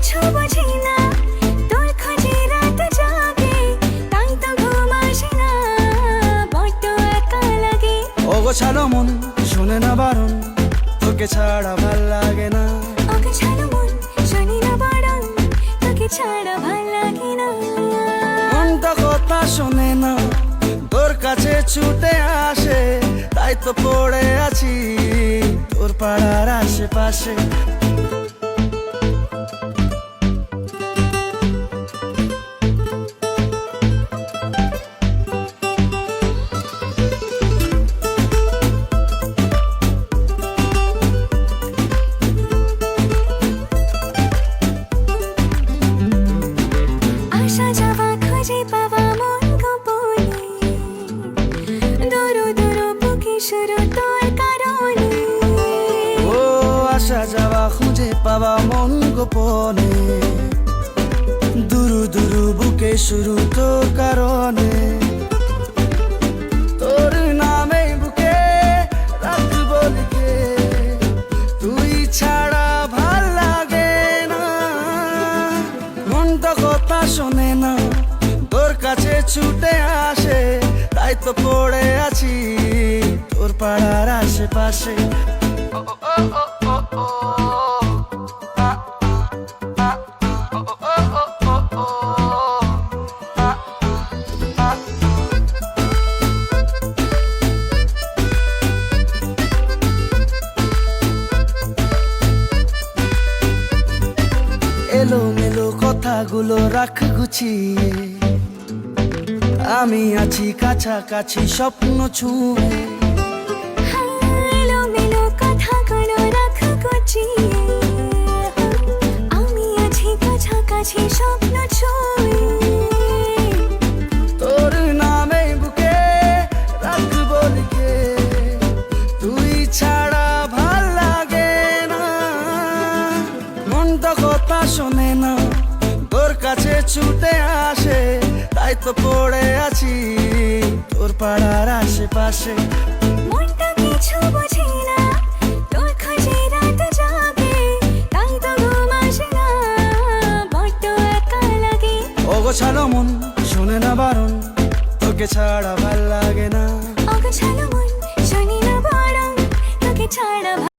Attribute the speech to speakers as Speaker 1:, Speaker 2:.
Speaker 1: কিছু বুঝি না, তোর খোঁজে রাত জাগে, তাই তো ঘুম আসে না, বড্ড একা লাগে।
Speaker 2: ওগো ছাড়ো মন, শোনে না বারণ, তোকে ছাড়া ভাল লাগে না।
Speaker 1: ওকে ছাড়ো মন, শোনে না বারণ, তোকে ছাড়া ভাল লাগে না।
Speaker 2: মনটা কথা শোনে না, তোর কাছে ছুটে আসে, তাই তো পড়ে আছি তোর পাড়ার আশেপাশে।
Speaker 1: আসা যাওয়া খুঁজে পাওয়া মন গোপনে, দূর দূর বুকে শুরু তোর কারণে।
Speaker 2: ও আসা যাওয়া খুঁজে পাওয়া মন গোপনে, দুরু দুরু বুকে শুরু তোর কারণে। তোর নামে বুকে রাখবো লিখে, তুই ছাড়া ভাল লাগে না। মনটা কথা শোনে না, তোর কাছে ছুটে আসে, তাই তো পড়ে আছি তোর পাড়ার আশেপাশে। এলোমেলো কথাগুলো রাখ গুছিয়ে, আমি আছি কাছাকাছি স্বপ্ন ছুঁয়ে।
Speaker 1: এলোমেলো কথাগুলো রাখ গুছিয়ে, আমি আছি কাছাকাছি স্বপ্ন ছুঁয়ে।
Speaker 2: তোর নামে বুকে রাখবো লিখে, তুই ছাড়া ভাল লাগে না। মনটা কথা শোনে না, তোর কাছে ছুটে আসে, তাই তো পড়ে আছি তোর পাড়ার আশেপাশে।
Speaker 1: মনটা কিছু বোঝে না, তোর খোঁজে রাত জাগে, তাই তো ঘুম আসে না, বড্ড একা লাগে।
Speaker 2: ওগো ছাড়ো মন, শোনে না বারণ, তোকে ছাড়া ভাল লাগে না।
Speaker 1: ওগো ছাড়ো